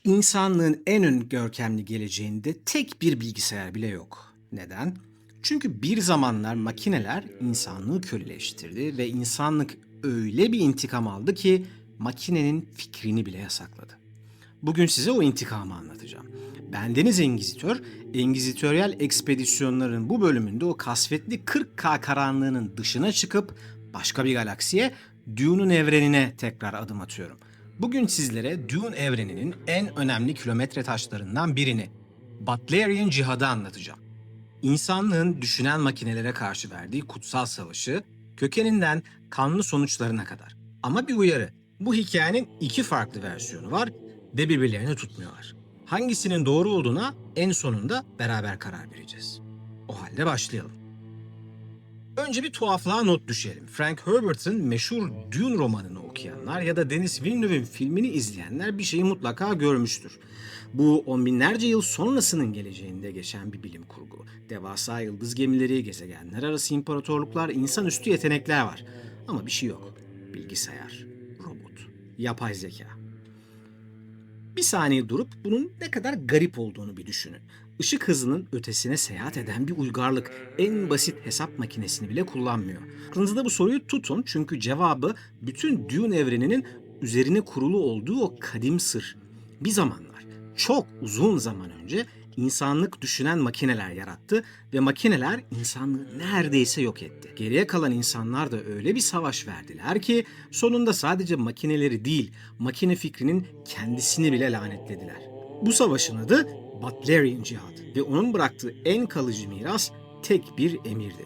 İnsanlığın en görkemli geleceğinde tek bir bilgisayar bile yok. Neden? Çünkü bir zamanlar makineler insanlığı köleleştirdi ve insanlık öyle bir intikam aldı ki makinenin fikrini bile yasakladı. Bugün size o intikamı anlatacağım. Bendeniz Engizitör, Engizitoryal ekspedisyonların bu bölümünde o kasvetli 40K karanlığının dışına çıkıp başka bir galaksiye, Dune'un evrenine tekrar adım atıyorum. Bugün sizlere Dune evreninin en önemli kilometre taşlarından birini, Butlerian Cihadı anlatacağım. İnsanlığın düşünen makinelere karşı verdiği kutsal savaşı, kökeninden kanlı sonuçlarına kadar. Ama bir uyarı, bu hikayenin iki farklı versiyonu var ve birbirlerini tutmuyorlar. Hangisinin doğru olduğuna en sonunda beraber karar vereceğiz. O halde başlayalım. Önce bir tuhaflığa not düşelim. Frank Herbert'ın meşhur Dune romanını okuyanlar ya da Denis Villeneuve'in filmini izleyenler bir şeyi mutlaka görmüştür. Bu on binlerce yıl sonrasının geleceğinde geçen bir bilim kurgu. Devasa yıldız gemileri, gezegenler arası imparatorluklar, insanüstü yetenekler var. Ama bir şey yok. Bilgisayar, robot, yapay zeka. Bir saniye durup bunun ne kadar garip olduğunu bir düşünün. Işık hızının ötesine seyahat eden bir uygarlık en basit hesap makinesini bile kullanmıyor. Aklınızda bu soruyu tutun çünkü cevabı bütün Dune evreninin üzerine kurulu olduğu o kadim sır. Bir zamanlar, çok uzun zaman önce insanlık düşünen makineler yarattı ve makineler insanlığı neredeyse yok etti. Geriye kalan insanlar da öyle bir savaş verdiler ki sonunda sadece makineleri değil, makine fikrinin kendisini bile lanetlediler. Bu savaşın adı Butlerian Cihadı ve onun bıraktığı en kalıcı miras tek bir emirdi.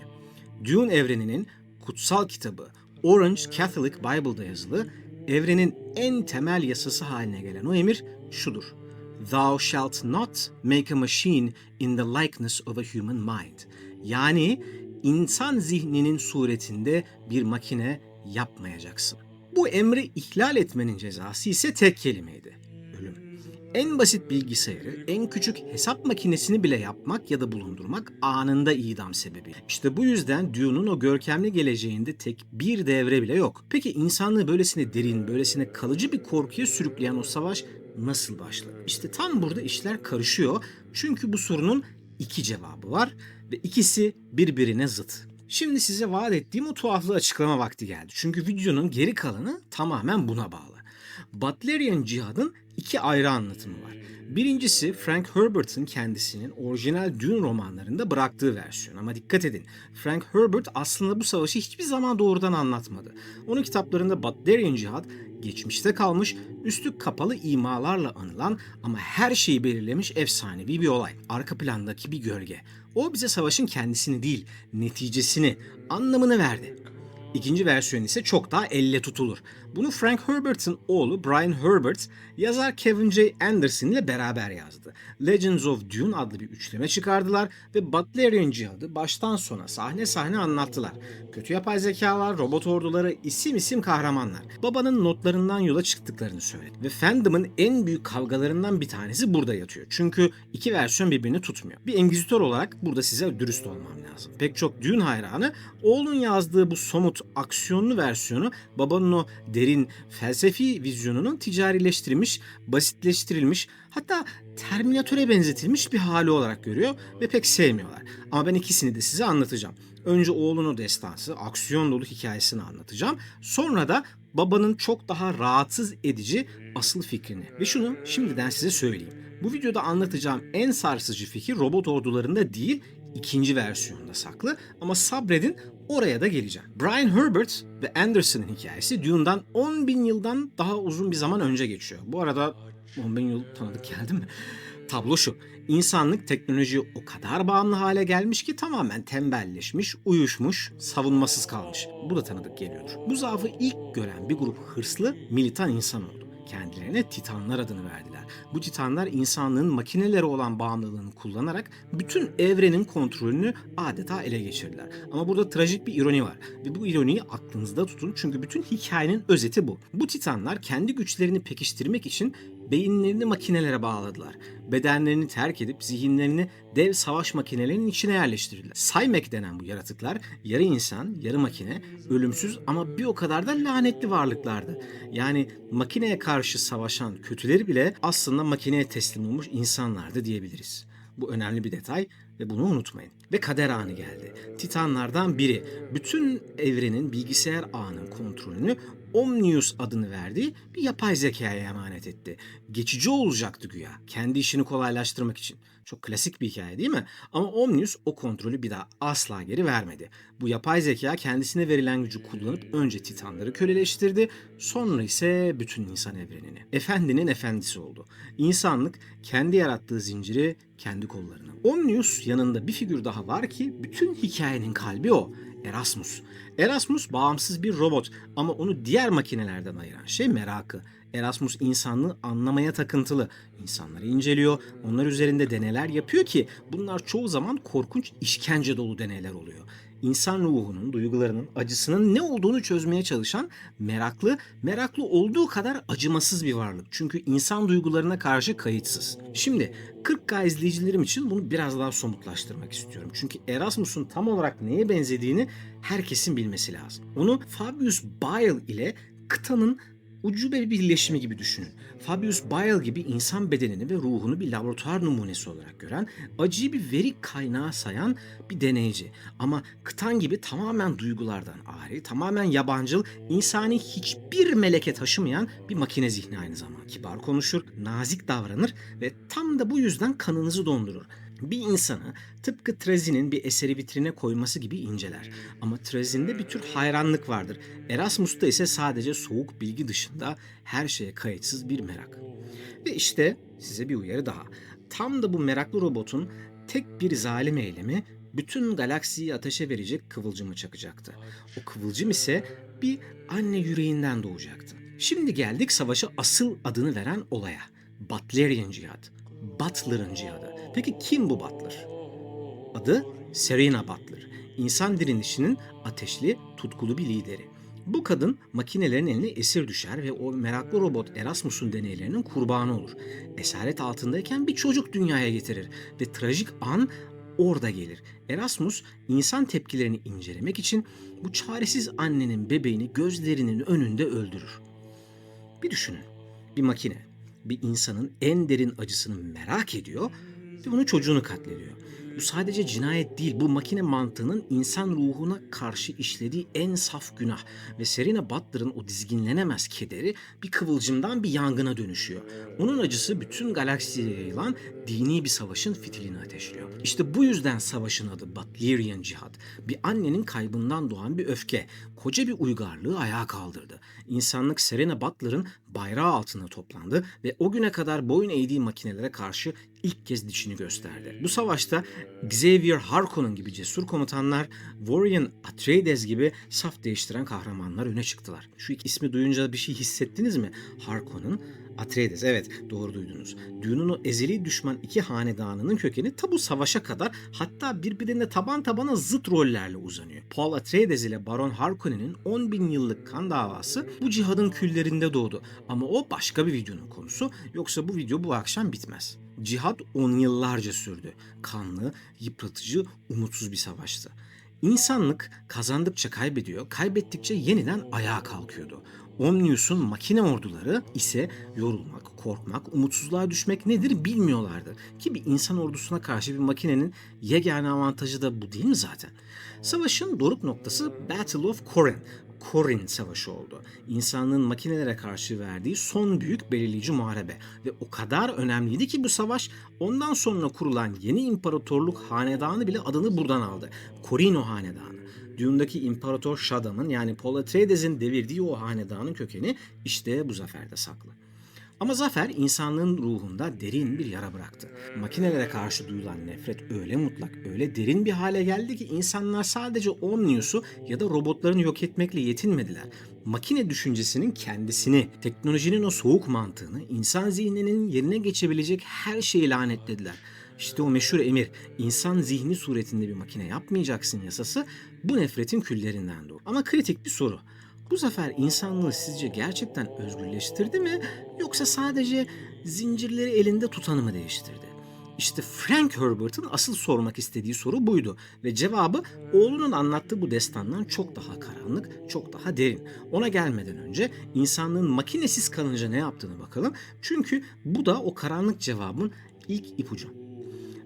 Dune evreninin kutsal kitabı Orange Catholic Bible'da yazılı, evrenin en temel yasası haline gelen o emir şudur: Thou shalt not make a machine in the likeness of a human mind. Yani insan zihninin suretinde bir makine yapmayacaksın. Bu emri ihlal etmenin cezası ise tek kelimeydi: ölüm. En basit bilgisayarı, en küçük hesap makinesini bile yapmak ya da bulundurmak anında idam sebebi. İşte bu yüzden Dune'un o görkemli geleceğinde tek bir devre bile yok. Peki insanlığı böylesine derin, böylesine kalıcı bir korkuya sürükleyen o savaş nasıl başladı? İşte tam burada işler karışıyor. Çünkü bu sorunun iki cevabı var ve ikisi birbirine zıt. Şimdi size vaat ettiğim o tuhaflığı açıklama vakti geldi. Çünkü videonun geri kalanı tamamen buna bağlı. Butlerian Cihad'ın iki ayrı anlatımı var. Birincisi Frank Herbert'ın kendisinin orijinal Dune romanlarında bıraktığı versiyon. Ama dikkat edin, Frank Herbert aslında bu savaşı hiçbir zaman doğrudan anlatmadı. Onun kitaplarında Butlerian Cihad geçmişte kalmış, üstü kapalı imalarla anılan ama her şeyi belirlemiş efsanevi bir olay. Arka plandaki bir gölge. O bize savaşın kendisini değil, neticesini, anlamını verdi. İkinci versiyon ise çok daha elle tutulur. Bunu Frank Herbert'ın oğlu Brian Herbert, yazar Kevin J. Anderson ile beraber yazdı. Legends of Dune adlı bir üçleme çıkardılar ve Butlerian Cihadı baştan sona sahne sahne anlattılar. Kötü yapay zekalar, robot orduları, isim isim kahramanlar. Babanın notlarından yola çıktıklarını söyledi. Ve fandom'ın en büyük kavgalarından bir tanesi burada yatıyor. Çünkü iki versiyon birbirini tutmuyor. Bir Engizitör olarak burada size dürüst olmam lazım. Pek çok Dune hayranı oğlun yazdığı bu somut, aksiyonlu versiyonu babanın o derin, felsefi vizyonunun ticarileştirilmiş, basitleştirilmiş, hatta Terminatöre benzetilmiş bir hali olarak görüyor ve pek sevmiyorlar. Ama ben ikisini de size anlatacağım. Önce oğlunun destansı, aksiyon dolu hikayesini anlatacağım. Sonra da babanın çok daha rahatsız edici asıl fikrini. Ve şunu şimdiden size söyleyeyim. Bu videoda anlatacağım en sarsıcı fikir robot ordularında değil, ikinci versiyonda saklı, ama sabredin, oraya da geleceğim. Brian Herbert ve Anderson'ın hikayesi Dune'dan 10 bin yıldan daha uzun bir zaman önce geçiyor. Bu arada 10 bin yıl tanıdık geldi mi? Tablo şu: İnsanlık teknolojiye o kadar bağımlı hale gelmiş ki tamamen tembelleşmiş, uyuşmuş, savunmasız kalmış. Bu da tanıdık geliyordur. Bu zaafı ilk gören bir grup hırslı, militan insan oldu. Kendilerine Titanlar adını verdiler. Bu Titanlar insanlığın makinelere olan bağımlılığını kullanarak bütün evrenin kontrolünü adeta ele geçirdiler. Ama burada trajik bir ironi var ve bu ironiyi aklınızda tutun çünkü bütün hikayenin özeti bu. Bu Titanlar kendi güçlerini pekiştirmek için Beyinlerini makinelere bağladılar. Bedenlerini terk edip zihinlerini dev savaş makinelerinin içine yerleştirdiler. Cymek denen bu yaratıklar yarı insan, yarı makine, ölümsüz ama bir o kadar da lanetli varlıklardı. Yani makineye karşı savaşan kötüleri bile aslında makineye teslim olmuş insanlardı diyebiliriz. Bu önemli bir detay ve bunu unutmayın. Ve kader anı geldi. Titanlardan biri bütün evrenin bilgisayar ağının kontrolünü Omnius adını verdiği bir yapay zekaya emanet etti. Geçici olacaktı güya, kendi işini kolaylaştırmak için. Çok klasik bir hikaye değil mi? Ama Omnius o kontrolü bir daha asla geri vermedi. Bu yapay zeka kendisine verilen gücü kullanıp önce Titanları köleleştirdi, sonra ise bütün insan evrenini. Efendinin efendisi oldu. İnsanlık kendi yarattığı zinciri kendi kollarına. Omnius yanında bir figür daha var ki bütün hikayenin kalbi o. Erasmus. Erasmus bağımsız bir robot ama onu diğer makinelerden ayıran şey merakı. Erasmus insanlığı anlamaya takıntılı. İnsanları inceliyor, onlar üzerinde deneyler yapıyor ki bunlar çoğu zaman korkunç işkence dolu deneyler oluyor. İnsan ruhunun, duygularının, acısının ne olduğunu çözmeye çalışan meraklı olduğu kadar acımasız bir varlık. Çünkü insan duygularına karşı kayıtsız. Şimdi 40K izleyicilerim için bunu biraz daha somutlaştırmak istiyorum. Çünkü Erasmus'un tam olarak neye benzediğini herkesin bilmesi lazım. Onu Fabius Bile ile kıtanın ucube bir birleşimi gibi düşünün. Fabius Bile gibi insan bedenini ve ruhunu bir laboratuvar numunesi olarak gören, acıyı bir veri kaynağı sayan bir deneyci. Ama Kıtan gibi tamamen duygulardan ari, tamamen yabancıl, insani hiçbir meleke taşımayan bir makine zihni aynı zamanda. Kibar konuşur, nazik davranır ve tam da bu yüzden kanınızı dondurur. Bir insanı tıpkı Trezi'nin bir eseri vitrine koyması gibi inceler. Ama Trezi'nde bir tür hayranlık vardır. Erasmus'ta ise sadece soğuk bilgi dışında her şeye kayıtsız bir merak. Ve işte size bir uyarı daha. Tam da bu meraklı robotun tek bir zalim eylemi bütün galaksiyi ateşe verecek kıvılcımı çakacaktı. O kıvılcım ise bir anne yüreğinden doğacaktı. Şimdi geldik savaşa asıl adını veren olaya. Butlerian Cihad. Butler'ın cihadı. Peki kim bu Butler? Adı Serena Butler. İnsan direnişinin ateşli, tutkulu bir lideri. Bu kadın makinelerin eline esir düşer ve o meraklı robot Erasmus'un deneylerinin kurbanı olur. Esaret altındayken bir çocuk dünyaya getirir ve trajik an orada gelir. Erasmus insan tepkilerini incelemek için bu çaresiz annenin bebeğini gözlerinin önünde öldürür. Bir düşünün. Bir makine bir insanın en derin acısını merak ediyor ve bunu çocuğunu katlediyor. Bu sadece cinayet değil, bu makine mantığının insan ruhuna karşı işlediği en saf günah ve Serena Butler'ın o dizginlenemez kederi bir kıvılcımdan bir yangına dönüşüyor. Onun acısı bütün galaksiye yayılan dini bir savaşın fitilini ateşliyor. İşte bu yüzden savaşın adı Butlerian Cihad. Bir annenin kaybından doğan bir öfke, koca bir uygarlığı ayağa kaldırdı. İnsanlık Serena Butler'ın bayrağı altında toplandı ve o güne kadar boyun eğdiği makinelere karşı ilk kez dişini gösterdi. Bu savaşta Xavier Harkonnen gibi cesur komutanlar, Varian Atreides gibi saf değiştiren kahramanlar öne çıktılar. Şu iki ismi duyunca bir şey hissettiniz mi? Harkonnen, Atreides, evet doğru duydunuz. Dune'un o ezeli düşman iki hanedanının kökeni ta bu savaşa kadar hatta birbirine taban tabana zıt rollerle uzanıyor. Paul Atreides ile Baron Harkonnen'in 10.000 yıllık kan davası bu cihadın küllerinde doğdu. Ama o başka bir videonun konusu, yoksa bu video bu akşam bitmez. Cihad 10 yıllarca sürdü. Kanlı, yıpratıcı, umutsuz bir savaştı. İnsanlık kazandıkça kaybediyor, kaybettikçe yeniden ayağa kalkıyordu. Omnius'un makine orduları ise yorulmak, korkmak, umutsuzluğa düşmek nedir bilmiyorlardı. Ki bir insan ordusuna karşı bir makinenin yegane avantajı da bu değil mi zaten? Savaşın doruk noktası Battle of Corinth. Corinth Savaşı oldu. İnsanlığın makinelere karşı verdiği son büyük belirleyici muharebe ve o kadar önemliydi ki bu savaş ondan sonra kurulan yeni imparatorluk hanedanı bile adını buradan aldı. Corino Hanedanı. Dune'daki İmparator Shaddam'ın yani Paul Atreides'in devirdiği o hanedanın kökeni işte bu zaferde saklı. Ama zafer insanlığın ruhunda derin bir yara bıraktı. Makinelere karşı duyulan nefret öyle mutlak, öyle derin bir hale geldi ki insanlar sadece Omnius'u ya da robotlarını yok etmekle yetinmediler. Makine düşüncesinin kendisini, teknolojinin o soğuk mantığını, insan zihninin yerine geçebilecek her şeyi lanetlediler. İşte o meşhur emir, insan zihni suretinde bir makine yapmayacaksın yasası bu nefretin küllerinden doğdu. Ama kritik bir soru. Bu zafer insanlığı sizce gerçekten özgürleştirdi mi yoksa sadece zincirleri elinde tutanı mı değiştirdi? İşte Frank Herbert'ın asıl sormak istediği soru buydu ve cevabı oğlunun anlattığı bu destandan çok daha karanlık, çok daha derin. Ona gelmeden önce insanlığın makinesiz kalınca ne yaptığını bakalım. Çünkü bu da o karanlık cevabın ilk ipucu.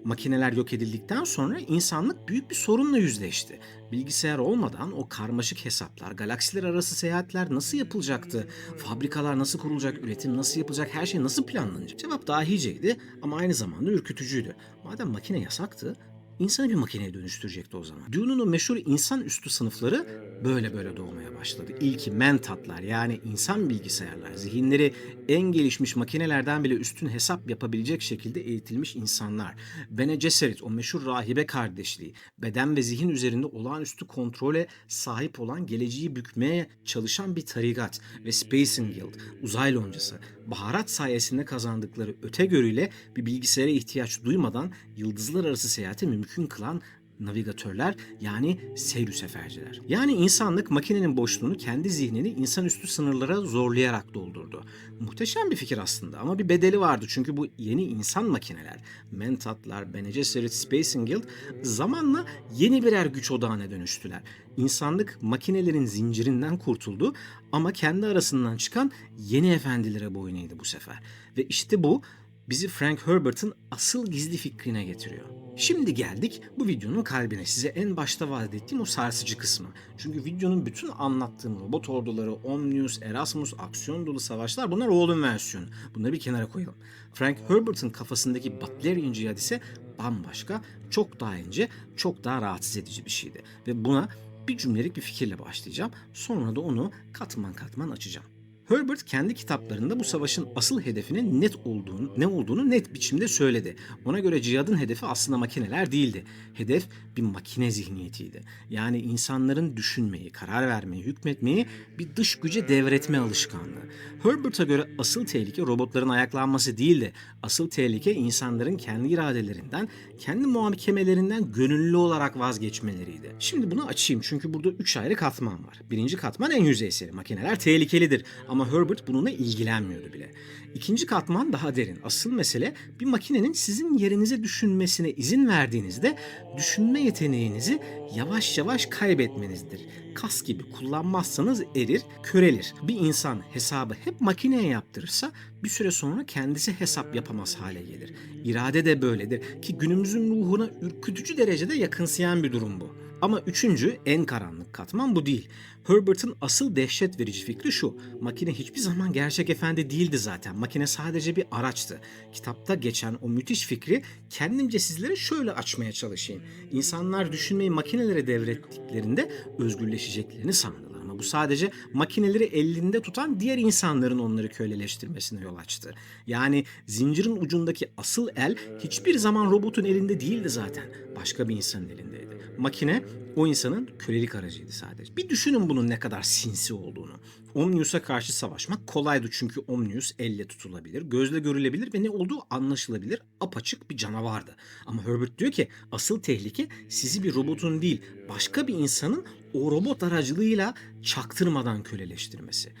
Makineler yok edildikten sonra insanlık büyük bir sorunla yüzleşti. Bilgisayar olmadan o karmaşık hesaplar, galaksiler arası seyahatler nasıl yapılacaktı? Fabrikalar nasıl kurulacak, üretim nasıl yapılacak, her şey nasıl planlanacak? Cevap dahiceydi ama aynı zamanda ürkütücüydü. Madem makine yasaktı, insanı bir makineye dönüştürecekti o zaman. Dune'un o meşhur insan üstü sınıfları böyle doğmaya başladı. İlki mentatlar, yani insan bilgisayarlar, zihinleri en gelişmiş makinelerden bile üstün hesap yapabilecek şekilde eğitilmiş insanlar. Bene Gesserit, o meşhur rahibe kardeşliği, beden ve zihin üzerinde olağanüstü kontrole sahip olan, geleceği bükmeye çalışan bir tarikat ve Spacing Guild, uzay loncası, baharat sayesinde kazandıkları ötegörüyle bir bilgisayara ihtiyaç duymadan yıldızlar arası seyahati mümkün kılan navigatörler, yani seyr seferciler. Yani insanlık makinenin boşluğunu kendi zihnini insanüstü sınırlara zorlayarak doldurdu. Muhteşem bir fikir aslında ama bir bedeli vardı, çünkü bu yeni insan makineler, mentatlar, Bene Gesserit, Spacing Guild zamanla yeni birer güç odağına dönüştüler. İnsanlık makinelerin zincirinden kurtuldu ama kendi arasından çıkan yeni efendilere boyun eğdi bu sefer. Ve işte bu bizi Frank Herbert'ın asıl gizli fikrine getiriyor. Şimdi geldik bu videonun kalbine. Size en başta vaat ettiğim o sarsıcı kısmı. Çünkü videonun bütün anlattığım robot orduları, Omnius, Erasmus, aksiyon dolu savaşlar, bunlar oğlun versiyonu. Bunları bir kenara koyalım. Frank Herbert'ın kafasındaki Butlerian Cihad ise bambaşka, çok daha ince, çok daha rahatsız edici bir şeydi. Ve buna bir cümlelik bir fikirle başlayacağım. Sonra da onu katman katman açacağım. Herbert kendi kitaplarında bu savaşın asıl hedefinin ne olduğunu net biçimde söyledi. Ona göre cihadın hedefi aslında makineler değildi. Hedef bir makine zihniyetiydi. Yani insanların düşünmeyi, karar vermeyi, hükmetmeyi bir dış güce devretme alışkanlığı. Herbert'a göre asıl tehlike robotların ayaklanması değildi. Asıl tehlike insanların kendi iradelerinden, kendi muhakemelerinden gönüllü olarak vazgeçmeleriydi. Şimdi bunu açayım, çünkü burada 3 ayrı katman var. Birinci katman en yüzeysel. Makineler tehlikelidir ama Herbert bununla ilgilenmiyordu bile. İkinci katman daha derin. Asıl mesele, bir makinenin sizin yerinize düşünmesine izin verdiğinizde düşünme yeteneğinizi yavaş yavaş kaybetmenizdir. Kas gibi kullanmazsanız erir, körelir. Bir insan hesabı hep makineye yaptırırsa bir süre sonra kendisi hesap yapamaz hale gelir. İrade de böyledir ki günümüzün ruhuna ürkütücü derecede yakınsayan bir durum bu. Ama üçüncü, en karanlık katman bu değil. Herbert'ın asıl dehşet verici fikri şu: makine hiçbir zaman gerçek efendi değildi zaten. Makine sadece bir araçtı. Kitapta geçen o müthiş fikri kendimce sizlere şöyle açmaya çalışayım. İnsanlar düşünmeyi makinelere devrettiklerinde özgürleşeceklerini sandılar. Ama bu sadece makineleri elinde tutan diğer insanların onları köleleştirmesine yol açtı. Yani zincirin ucundaki asıl el hiçbir zaman robotun elinde değildi zaten. Başka bir insanın elindeydi. Makine o insanın kölelik aracıydı sadece. Bir düşünün bunun ne kadar sinsi olduğunu. Omnius'a karşı savaşmak kolaydı, çünkü Omnius elle tutulabilir, gözle görülebilir ve ne olduğu anlaşılabilir, apaçık bir canavardı. Ama Herbert diyor ki asıl tehlike sizi bir robotun değil, başka bir insanın o robot aracılığıyla çaktırmadan köleleştirmesi.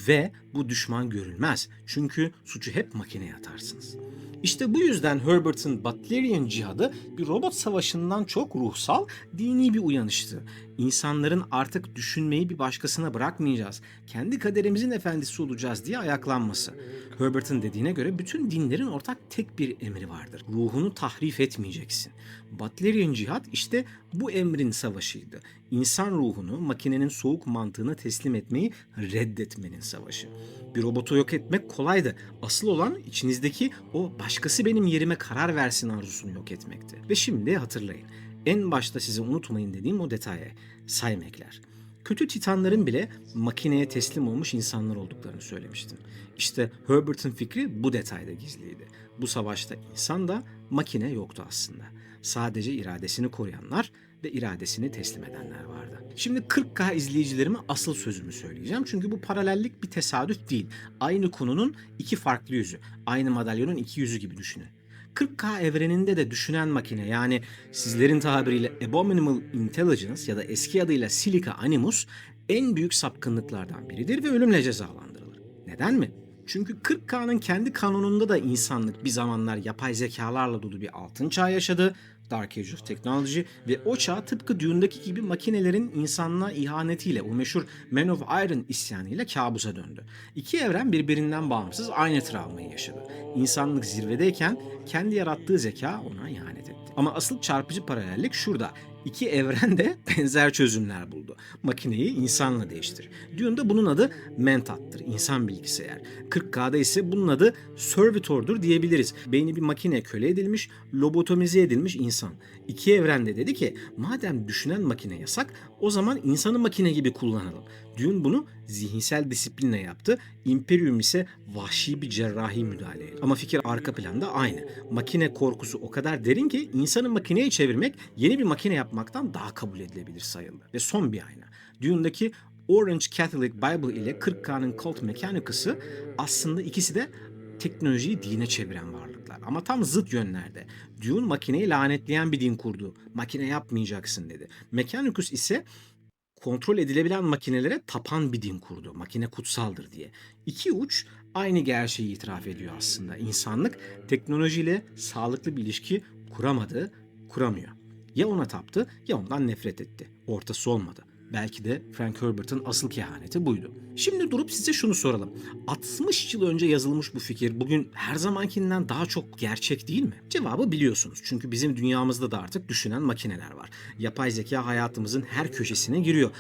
Ve bu düşman görülmez. Çünkü suçu hep makineye atarsınız. İşte bu yüzden Herbert'ın Butlerian cihadı bir robot savaşından çok ruhsal, dini bir uyanıştı. İnsanların artık düşünmeyi bir başkasına bırakmayacağız, kendi kaderimizin efendisi olacağız diye ayaklanması. Herbert'ın dediğine göre bütün dinlerin ortak tek bir emri vardır: ruhunu tahrif etmeyeceksin. Butlerian cihad işte bu emrin savaşıydı. İnsan ruhunu makinenin soğuk mantığına teslim etmeyi reddetmenin savaşı. Bir robotu yok etmek kolaydı. Asıl olan içinizdeki o başkası benim yerime karar versin arzusunu yok etmekti. Ve şimdi hatırlayın. En başta size unutmayın dediğim o detaya. Saymekler. Kötü titanların bile makineye teslim olmuş insanlar olduklarını söylemiştim. İşte Herbert'ın fikri bu detayda gizliydi. Bu savaşta insan da makine yoktu aslında. Sadece iradesini koruyanlar ve iradesini teslim edenler vardı. Şimdi 40K izleyicilerime asıl sözümü söyleyeceğim. Çünkü bu paralellik bir tesadüf değil. Aynı konunun iki farklı yüzü. Aynı madalyonun iki yüzü gibi düşünün. 40K evreninde de düşünen makine, yani sizlerin tabiriyle Abominable Intelligence ya da eski adıyla Silica Animus en büyük sapkınlıklardan biridir ve ölümle cezalandırılır. Neden mi? Çünkü 40K'nın kendi kanununda da insanlık bir zamanlar yapay zekalarla dolu bir altın çağ yaşadı, Dark Age of Technology, ve o çağ tıpkı Dune'daki gibi makinelerin insanlığa ihanetiyle, o meşhur Man of Iron isyanıyla kabusa döndü. İki evren birbirinden bağımsız aynı travmayı yaşadı. İnsanlık zirvedeyken kendi yarattığı zeka ona ihanet etti. Ama asıl çarpıcı paralellik şurada. İki evren de benzer çözümler buldu. Makineyi insanla değiştir. Dune'da bunun adı Mentat'tır, insan bilgisayar. 40K'da ise bunun adı Servitor'dur diyebiliriz. Beyni bir makineye köle edilmiş, lobotomize edilmiş insan. İki evrende dedi ki, madem düşünen makine yasak, o zaman insanı makine gibi kullanalım. Dune bunu zihinsel disiplinle yaptı. Imperium ise vahşi bir cerrahi müdahaleyle. Ama fikir arka planda aynı. Makine korkusu o kadar derin ki insanı makineye çevirmek yeni bir makine yapmaktan daha kabul edilebilir sayıldı. Ve son bir ayna. Dune'daki Orange Catholic Bible ile 40K'nın Colt Mechanicus'ı aslında ikisi de teknolojiyi dine çeviren varlıklar. Ama tam zıt yönlerde. Dune makineyi lanetleyen bir din kurdu. Makine yapmayacaksın dedi. Mechanicus ise kontrol edilebilen makinelere tapan bir din kurdu. Makine kutsaldır diye. İki uç aynı gerçeği itiraf ediyor aslında. İnsanlık teknolojiyle sağlıklı bir ilişki kuramadı, kuramıyor. Ya ona taptı ya ondan nefret etti. Ortası olmadı. Belki de Frank Herbert'ın asıl kehaneti buydu. Şimdi durup size şunu soralım. 60 yıl önce yazılmış bu fikir bugün her zamankinden daha çok gerçek değil mi? Cevabı biliyorsunuz. Çünkü bizim dünyamızda da artık düşünen makineler var. Yapay zeka hayatımızın her köşesine giriyor.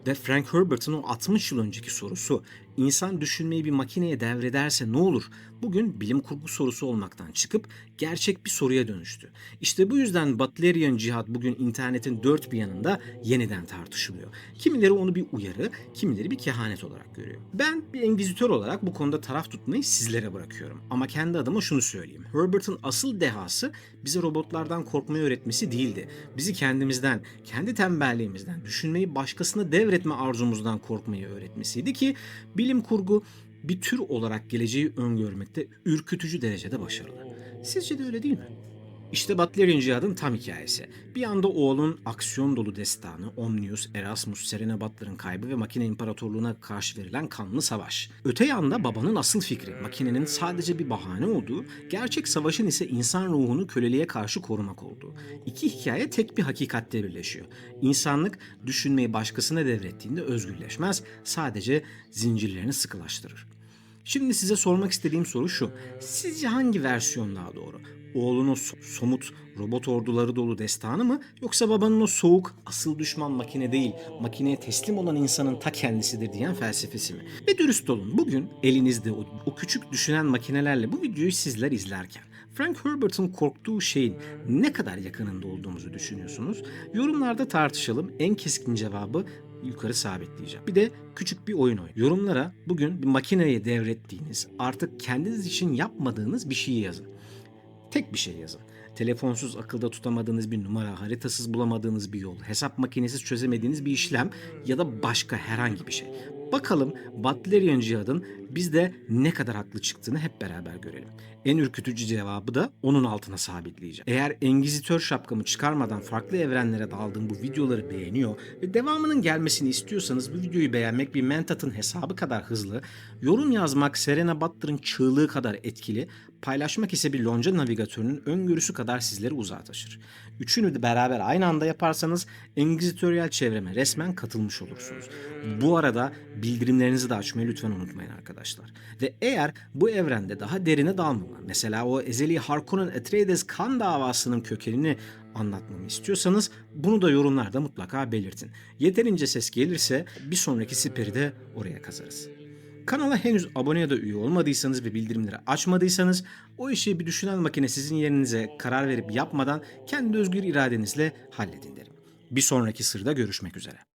Ve Frank Herbert'ın o 60 yıl önceki sorusu, insan düşünmeyi bir makineye devrederse ne olur? Bugün bilim kurgu sorusu olmaktan çıkıp gerçek bir soruya dönüştü. İşte bu yüzden Butlerian Cihad bugün internetin dört bir yanında yeniden tartışılıyor. Kimileri onu bir uyarı, kimileri bir kehanet olarak görüyor. Ben bir engizitör olarak bu konuda taraf tutmayı sizlere bırakıyorum. Ama kendi adıma şunu söyleyeyim. Herbert'ın asıl dehası bize robotlardan korkmayı öğretmesi değildi. Bizi kendimizden, kendi tembelliğimizden, düşünmeyi başkasına devretme arzumuzdan korkmayı öğretmesiydi ki bilim kurgu bir tür olarak geleceği öngörmekte ürkütücü derecede başarılı. Sizce de öyle değil mi? İşte Butlerian Cihad'ın tam hikayesi. Bir anda oğlun aksiyon dolu destanı, Omnius, Erasmus, Serena Butler'ın kaybı ve makine imparatorluğuna karşı verilen kanlı savaş. Öte yanda babanın asıl fikri, makinenin sadece bir bahane olduğu, gerçek savaşın ise insan ruhunu köleliğe karşı korumak olduğu. İki hikaye tek bir hakikatte birleşiyor. İnsanlık düşünmeyi başkasına devrettiğinde özgürleşmez, sadece zincirlerini sıkılaştırır. Şimdi size sormak istediğim soru şu. Sizce hangi versiyon daha doğru? Oğlun o somut robot orduları dolu destanı mı, yoksa babanın o soğuk asıl düşman makine değil, makineye teslim olan insanın ta kendisidir diyen felsefesi mi? Ve dürüst olun, bugün elinizde o küçük düşünen makinelerle bu videoyu sizler izlerken Frank Herbert'ın korktuğu şeyin ne kadar yakınında olduğumuzu düşünüyorsunuz? Yorumlarda tartışalım. En keskin cevabı yukarı sabitleyeceğim. Bir de küçük bir oyun oynayın. Yorumlara bugün bir makineye devrettiğiniz, artık kendiniz için yapmadığınız bir şeyi yazın. Tek bir şey yazın. Telefonsuz akılda tutamadığınız bir numara, haritasız bulamadığınız bir yol, hesap makinesiz çözemediğiniz bir işlem ya da başka herhangi bir şey. Bakalım Butlerian Cihad'ın bizde ne kadar haklı çıktığını hep beraber görelim. En ürkütücü cevabı da onun altına sabitleyeceğim. Eğer engizitör şapkamı çıkarmadan farklı evrenlere daldığım bu videoları beğeniyor ve devamının gelmesini istiyorsanız bu videoyu beğenmek bir Mentat'ın hesabı kadar hızlı, yorum yazmak Serena Butler'ın çığlığı kadar etkili, paylaşmak ise bir lonca navigatörünün öngörüsü kadar sizleri uzağa taşır. Üçünü de beraber aynı anda yaparsanız engizitoryal çevreme resmen katılmış olursunuz. Bu arada bildirimlerinizi de açmayı lütfen unutmayın arkadaşlar. Ve eğer bu evrende daha derine dalmamı, mesela o ezeli Harkonnen Atreides kan davasının kökenini anlatmamı istiyorsanız bunu da yorumlarda mutlaka belirtin. Yeterince ses gelirse bir sonraki siperi de oraya kazarız. Kanala henüz abone ya da üye olmadıysanız ve bildirimleri açmadıysanız o işi bir düşünen makine sizin yerinize karar verip yapmadan kendi özgür iradenizle halledin derim. Bir sonraki sırda görüşmek üzere.